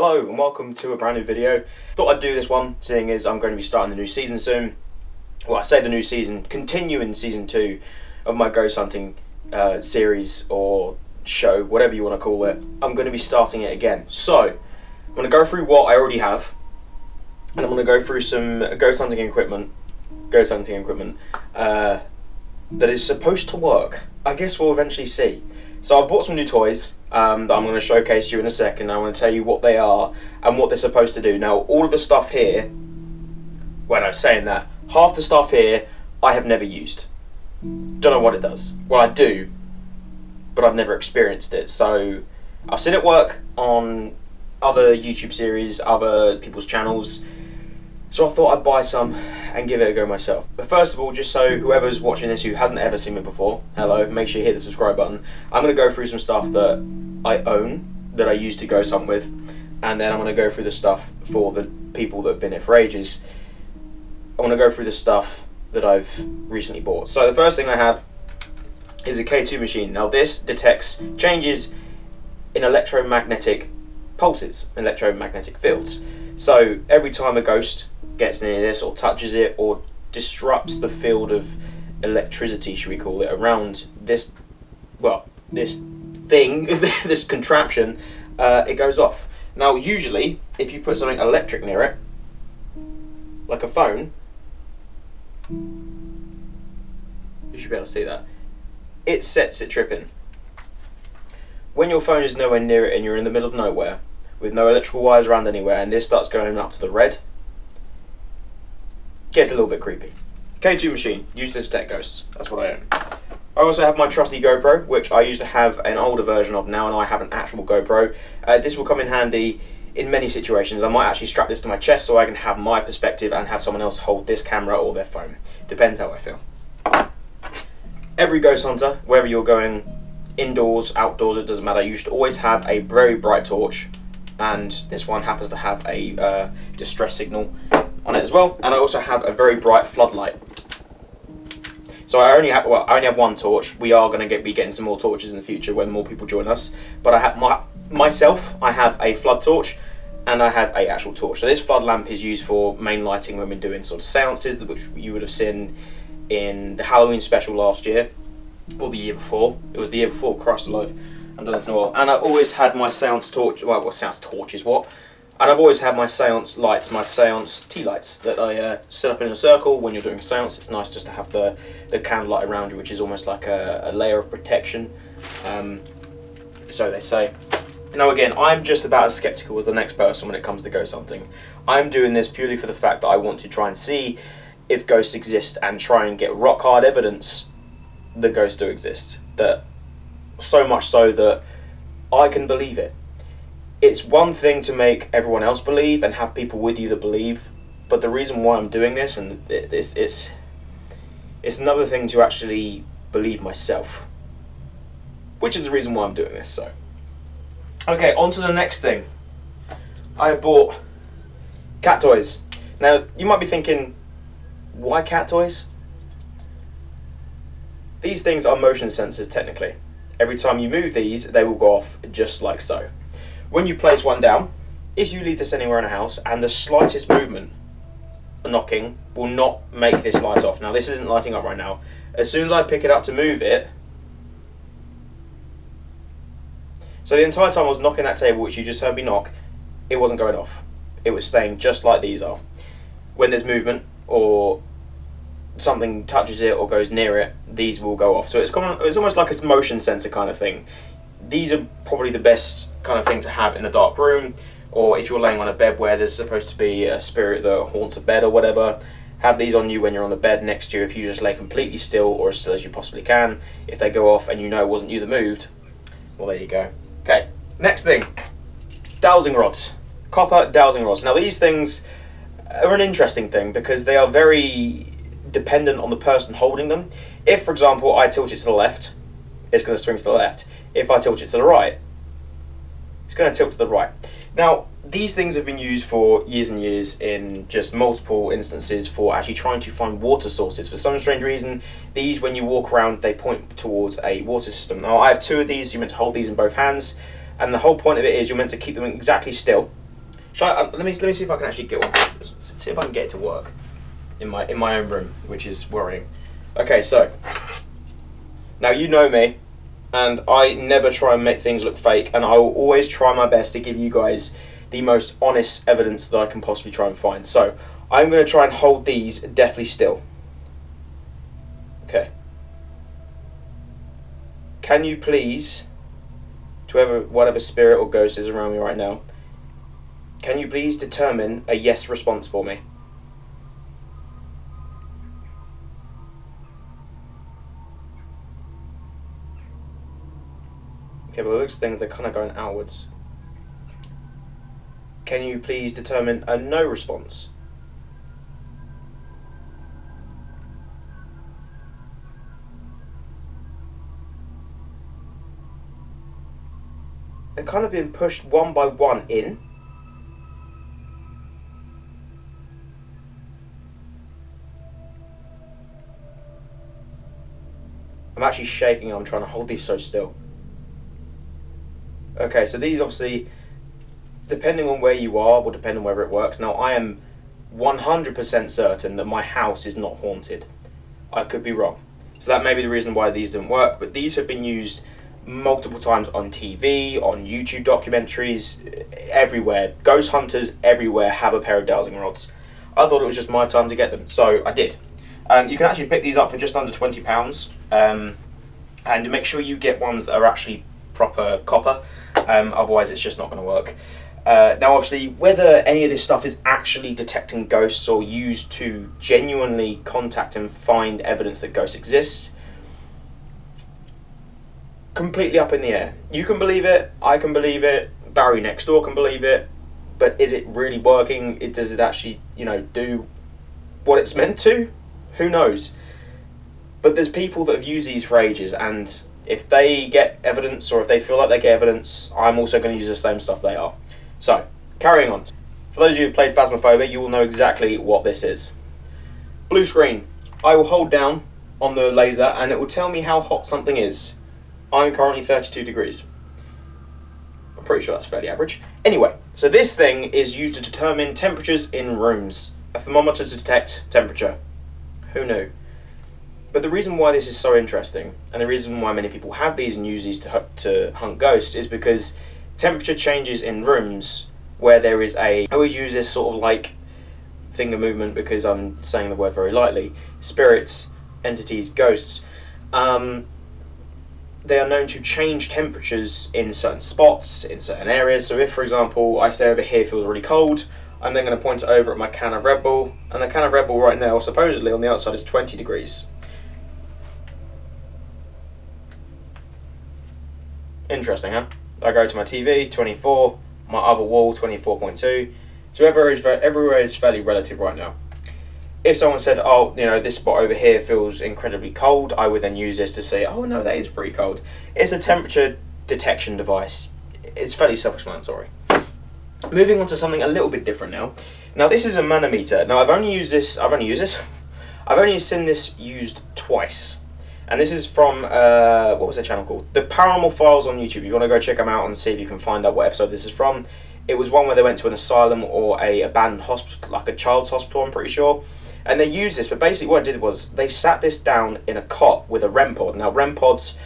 Hello and welcome to a brand new video. Thought I'd do this one, seeing as I'm going to be starting the new season soon. Well, I say the new season, continuing season 2 of my ghost hunting series or show, whatever you want to call it. I'm going to be starting it again. So, I'm going to go through what I already have, and I'm going to go through some ghost hunting equipment that is supposed to work. I guess we'll eventually see. So I've bought some new toys that I'm going to showcase you in a second. I want to tell you what they are and what they're supposed to do. Now, all of the stuff here, well, no, saying that, half the stuff here I have never used. Don't know what it does. Well, I do, but I've never experienced it. So I've seen it work on other YouTube series, other people's channels. So I thought I'd buy some and give it a go myself. But first of all, just so whoever's watching this who hasn't ever seen me before, hello, make sure you hit the subscribe button. I'm going to go through some stuff that I own, that I used to ghost hunt with, and then I'm going to go through the stuff for the people that have been here for ages. I want to go through the stuff that I've recently bought. So the first thing I have is a K2 machine. Now this detects changes in electromagnetic pulses, electromagnetic fields. So every time a ghost gets near this or touches it or disrupts the field of electricity, should we call it, around this, well, this thing, this contraption, it goes off. Now usually, if you put something electric near it, like a phone, you should be able to see that, it sets it tripping. When your phone is nowhere near it and you're in the middle of nowhere, with no electrical wires around anywhere, and this starts going up to the red, gets a little bit creepy. K2 machine, used to detect ghosts. That's what I own. I also have my trusty GoPro, which I used to have an older version of now, and I have an actual GoPro. This will come in handy in many situations. I might actually strap this to my chest so I can have my perspective and have someone else hold this camera or their phone. Depends how I feel. Every ghost hunter, whether you're going indoors, outdoors, it doesn't matter, you should always have a very bright torch. And this one happens to have a distress signal on it as well. And I also have a very bright floodlight. So I only have one torch. We are going to be getting some more torches in the future when more people join us. But I have I have a flood torch, and I have a actual torch. So this flood lamp is used for main lighting when we're doing sort of seances, which you would have seen in the Halloween special last year, or the year before. It was the year before, Christ alive. I've done this in a while. And I've always had my seance torch, well, what seance torches, what? And I've always had my seance lights, my seance tea lights that I set up in a circle when you're doing a seance. It's nice just to have the candlelight around you, which is almost like a layer of protection, so they say. Now again, I'm just about as skeptical as the next person when it comes to ghost hunting. I'm doing this purely for the fact that I want to try and see if ghosts exist and try and get rock hard evidence that ghosts do exist. That so much so that I can believe it. It's one thing to make everyone else believe and have people with you that believe, but the reason why I'm doing this, and it's another thing to actually believe myself, which is the reason why I'm doing this. So, okay, on to the next thing. I have bought cat toys. Now, you might be thinking, why cat toys? These things are motion sensors, technically. Every time you move these, they will go off just like so. When you place one down, if you leave this anywhere in a house and the slightest movement, a knocking, will not make this light off. Now this isn't lighting up right now. As soon as I pick it up to move it, so the entire time I was knocking that table, which you just heard me knock, it wasn't going off. It was staying just like these are. When there's movement or something touches it or goes near it, these will go off. So it's almost like a motion sensor kind of thing. These are probably the best kind of thing to have in a dark room, or if you're laying on a bed where there's supposed to be a spirit that haunts a bed or whatever. Have these on you when you're on the bed next to you. If you just lay completely still, or as still as you possibly can, if they go off and you know it wasn't you that moved, well, there you go. Okay, next thing, dowsing rods, copper dowsing rods. Now these things are an interesting thing because they are very dependent on the person holding them. If, for example, I tilt it to the left, it's going to swing to the left. If I tilt it to the right, it's going to tilt to the right. Now, these things have been used for years and years in just multiple instances for actually trying to find water sources. For some strange reason, these, when you walk around, they point towards a water system. Now, I have two of these. You're meant to hold these in both hands, and the whole point of it is you're meant to keep them exactly still Let me see if I can actually get one. See if I can get it to work in my own room, which is worrying. Okay, so now you know me, and I never try and make things look fake, and I will always try my best to give you guys the most honest evidence that I can possibly try and find. So I'm going to try and hold these deathly still. Okay. Can you please, to whatever spirit or ghost is around me right now, can you please determine a yes response for me? Okay, but it looks things, they're kind of going outwards. Can you please determine a no response? They're kind of being pushed one by one in. I'm actually shaking, I'm trying to hold these so still. Okay, so these obviously, depending on where you are, will depend on whether it works. Now, I am 100% certain that my house is not haunted. I could be wrong. So that may be the reason why these didn't work, but these have been used multiple times on TV, on YouTube documentaries, everywhere. Ghost hunters everywhere have a pair of dowsing rods. I thought it was just my time to get them, so I did. You can actually pick these up for just under £20, and make sure you get ones that are actually proper copper, otherwise it's just not going to work. Now obviously, whether any of this stuff is actually detecting ghosts or used to genuinely contact and find evidence that ghosts exist, completely up in the air. You can believe it, I can believe it, Barry next door can believe it, but is it really working? Does it actually, do what it's meant to? Who knows? But there's people that have used these for ages, and if they get evidence, or if they feel like they get evidence, I'm also going to use the same stuff they are. So, carrying on. For those of you who've played Phasmophobia, you will know exactly what this is. Blue screen. I will hold down on the laser and it will tell me how hot something is. I'm currently 32 degrees. I'm pretty sure that's fairly average. Anyway, so this thing is used to determine temperatures in rooms. A thermometer to detect temperature. Who knew? But the reason why this is so interesting, and the reason why many people have these and use these to hunt ghosts, is because temperature changes in rooms where there is I always use this sort of like finger movement because I'm saying the word very lightly, spirits, entities, ghosts. They are known to change temperatures in certain spots, in certain areas. So if, for example, I say over here feels really cold, I'm then going to point it over at my can of Red Bull, and the can of Red Bull right now, supposedly on the outside, is 20 degrees. Interesting, huh? I go to my TV, 24, my other wall, 24.2. So everywhere is fairly relative right now. If someone said, oh, this spot over here feels incredibly cold, I would then use this to say, oh no, that is pretty cold. It's a temperature detection device. It's fairly self-explanatory. Moving on to something a little bit different now. Now this is a manometer. Now I've only seen this used twice. And this is from, what was their channel called? The Paranormal Files on YouTube. You want to go check them out and see if you can find out what episode this is from. It was one where they went to an asylum or a abandoned hospital, like a child's hospital, I'm pretty sure. And they used this, but basically what it did was they sat this down in a cot with a REM pod. Now REM pods,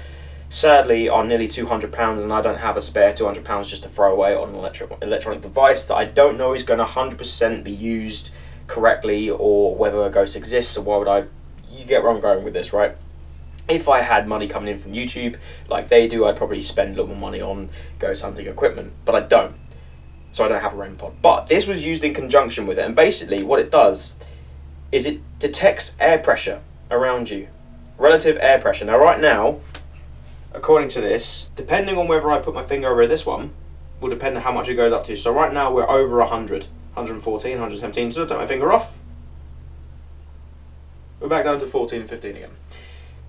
sadly, are nearly £200, and I don't have a spare £200 just to throw away on an electronic device that I don't know is going to 100% be used correctly, or whether a ghost exists, or why would I... You get where I'm going with this, right? If I had money coming in from YouTube, like they do, I'd probably spend a little more money on ghost hunting equipment, but I don't. So I don't have a REM pod. But this was used in conjunction with it, and basically what it does is it detects air pressure around you. Relative air pressure. Now right now, according to this, depending on whether I put my finger over this one, will depend on how much it goes up to. So right now we're over 100, 114, 117. So I'll take my finger off. We're back down to 14 and 15 again.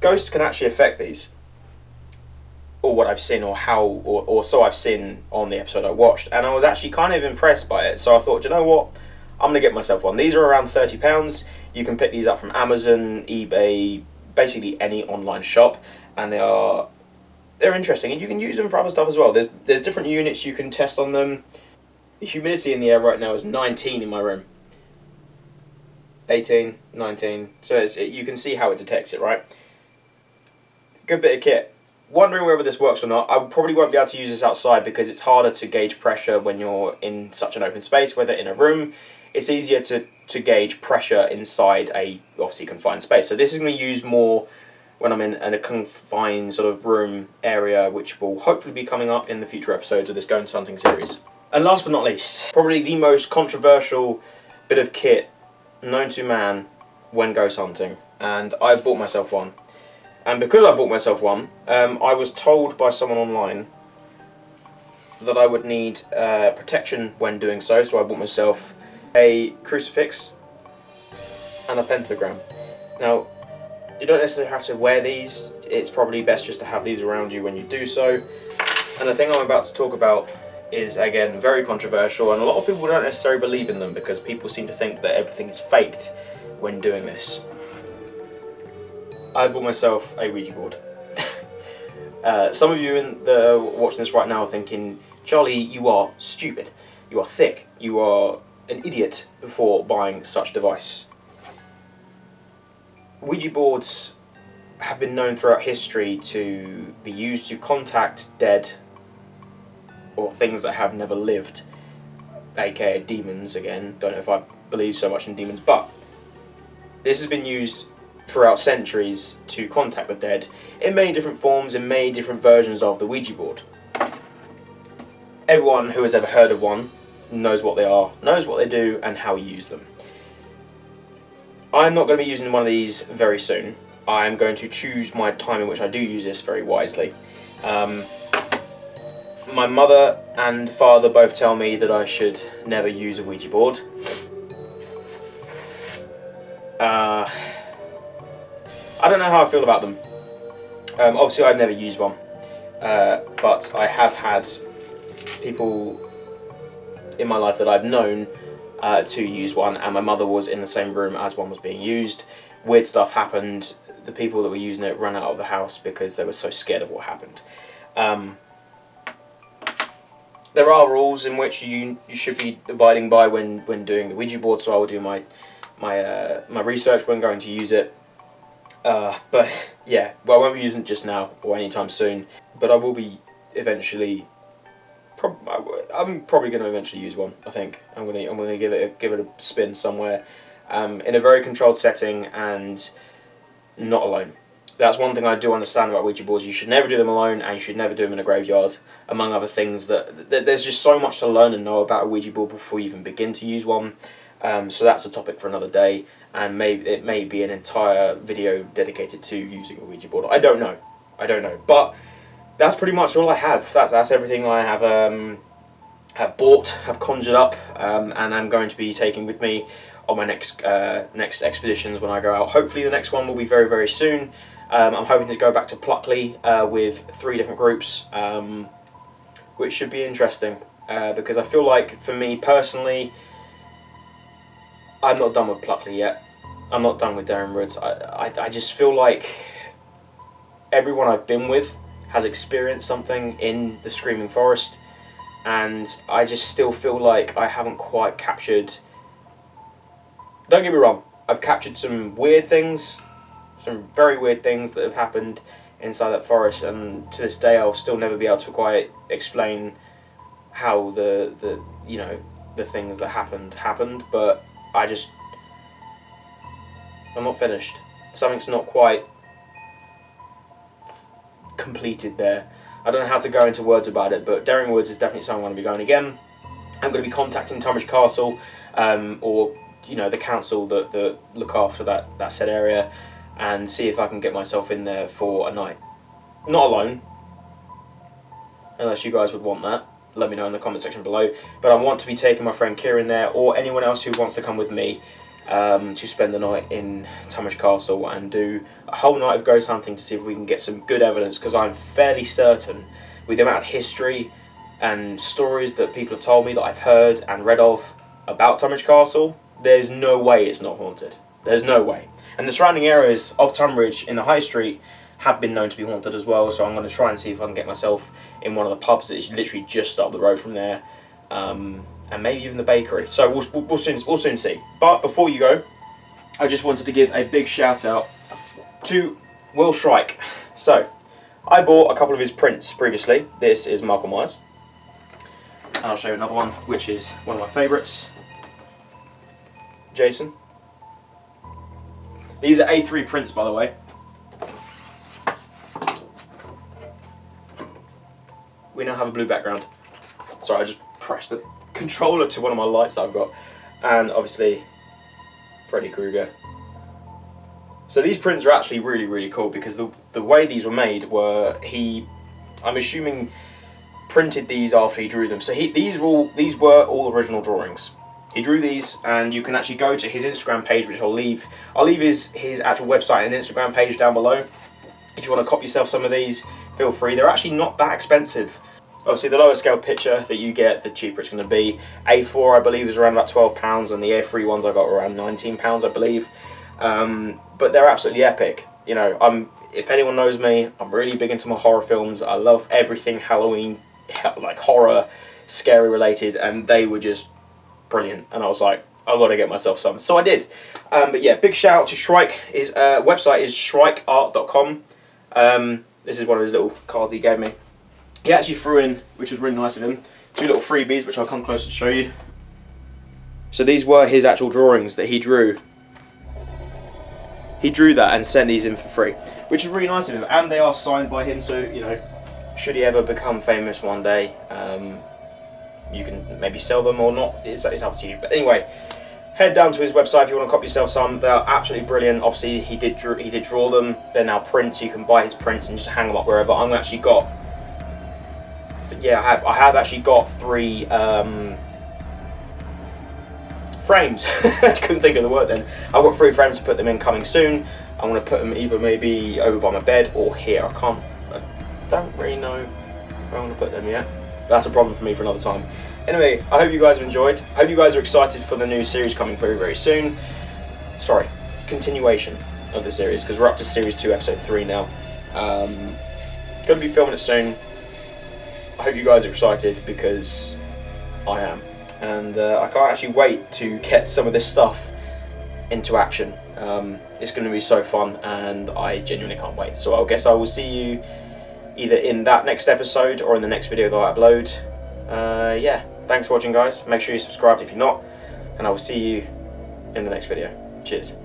Ghosts can actually affect these, or what I've seen, or so I've seen on the episode I watched, and I was actually kind of impressed by it. So I thought, you know what, I'm gonna get myself one. These are around £30. You can pick these up from Amazon, eBay, basically any online shop, and they're interesting, and you can use them for other stuff as well. There's different units you can test on them. The humidity in the air right now is 19 in my room. 18, 19. So you can see how it detects it, right? Good bit of kit. Wondering whether this works or not. I probably won't be able to use this outside because it's harder to gauge pressure when you're in such an open space, whether in a room. It's easier to gauge pressure inside a obviously confined space. So this is going to be used more when I'm in a confined sort of room area, which will hopefully be coming up in the future episodes of this Ghost Hunting series. And last but not least, probably the most controversial bit of kit known to man when ghost hunting, and I bought myself one. And because I bought myself one, I was told by someone online that I would need protection when doing so, so I bought myself a crucifix and a pentagram. Now, you don't necessarily have to wear these, it's probably best just to have these around you when you do so. And the thing I'm about to talk about is, again, very controversial, and a lot of people don't necessarily believe in them because people seem to think that everything is faked when doing this. I bought myself a Ouija board. Some of you watching this right now are thinking, Charlie, you are stupid, you are thick, you are an idiot for buying such a device. Ouija boards have been known throughout history to be used to contact dead or things that have never lived, aka demons. Again, don't know if I believe so much in demons, but this has been used throughout centuries to contact the dead in many different forms, in many different versions of the Ouija board. Everyone who has ever heard of one knows what they are, knows what they do, and how you use them. I'm not going to be using one of these very soon. I'm going to choose my time in which I do use this very wisely. My mother and father both tell me that I should never use a Ouija board. I don't know how I feel about them. Obviously I've never used one, but I have had people in my life that I've known to use one, and my mother was in the same room as one was being used. Weird stuff happened. The people that were using it ran out of the house because they were so scared of what happened. There are rules in which you should be abiding by when doing the Ouija board, so I will do my research when going to use it. But yeah, well, I won't be using it just now or anytime soon, but I will be eventually. I'm probably going to eventually use one. I think I'm going to give it a spin somewhere, in a very controlled setting and not alone. That's one thing I do understand about Ouija boards. You should never do them alone, and you should never do them in a graveyard, among other things. That there's just so much to learn and know about a Ouija board before you even begin to use one. So that's a topic for another day, and it may be an entire video dedicated to using a Ouija board. I don't know, but that's pretty much all I have. That's everything I have bought, have conjured up, and I'm going to be taking with me on my next expeditions when I go out. Hopefully the next one will be very, very soon. I'm hoping to go back to Pluckley with 3 different groups, which should be interesting, because I feel like, for me personally, I'm not done with Pluckley yet. I'm not done with Darren Woods. I just feel like everyone I've been with has experienced something in the Screaming Forest, and I just still feel like I haven't quite captured. Don't get me wrong, I've captured some weird things, some very weird things that have happened inside that forest, and to this day I'll still never be able to quite explain how the things that happened, but I'm not finished. Something's not quite completed there. I don't know how to go into words about it, but Darren Woods is definitely somewhere I'm going to be going again. I'm going to be contacting Tunbridge Castle, or the council that look after that said area, and see if I can get myself in there for a night. Not alone, unless you guys would want that. Let me know in the comment section below. But I want to be taking my friend Kieran there, or anyone else who wants to come with me, to spend the night in Tunbridge Castle and do a whole night of ghost hunting to see if we can get some good evidence, because I'm fairly certain, with the amount of history and stories that people have told me that I've heard and read of about Tunbridge Castle, there's no way it's not haunted. There's no way. And the surrounding areas of Tunbridge in the High Street have been known to be haunted as well, so I'm going to try and see if I can get myself in one of the pubs that is literally just up the road from there, and maybe even the bakery. So we'll soon see. But before you go, I just wanted to give a big shout out to Will Shrike. So I bought a couple of his prints previously. This is Michael Myers, and I'll show you another one, which is one of my favourites, Jason. These are A3 prints, by the way. We now have a blue background. Sorry, I just pressed the controller to one of my lights that I've got. And obviously, Freddy Krueger. So these prints are actually really, really cool because the way these were made were, I'm assuming, printed these after he drew them. So these were all original drawings. He drew these, and you can actually go to his Instagram page, which I'll leave his actual website and Instagram page down below. If you want to copy yourself some of these, feel free. They're actually not that expensive. Obviously, the lower scale picture that you get, the cheaper it's going to be. A4, I believe, is around about £12, and the A3 ones I got around £19, I believe. But they're absolutely epic. You know, if anyone knows me, I'm really big into my horror films. I love everything Halloween, like horror, scary related, and they were just brilliant. And I was like, I've got to get myself some. So I did. But yeah, big shout out to Shrike. His website is shrikeart.com. This is one of his little cards he gave me. He actually threw in, which was really nice of him, 2 little freebies, which I'll come closer to show you. So these were his actual drawings that he drew. He drew that and sent these in for free, which is really nice of him. And they are signed by him, so, you know, should he ever become famous one day, you can maybe sell them or not. It's up to you. But anyway, head down to his website if you want to copy yourself some. They're absolutely brilliant. Obviously, he did draw them. They're now prints. You can buy his prints and just hang them up wherever. I've actually got, yeah, I have actually got 3 frames. I couldn't think of the word then. I've got 3 frames to put them in coming soon. I'm going to put them either maybe over by my bed or here. I don't really know where I'm going to put them yet. That's a problem for me for another time. Anyway, I hope you guys have enjoyed. I hope you guys are excited for the new series coming very, very soon. Sorry, continuation of the series, because we're up to series 2, episode 3 now. Going to be filming it soon. I hope you guys are excited, because I am. And I can't actually wait to get some of this stuff into action. It's going to be so fun, and I genuinely can't wait. So I guess I will see you either in that next episode or in the next video that I upload. Yeah, thanks for watching, guys. Make sure you're subscribed if you're not, and I will see you in the next video. Cheers.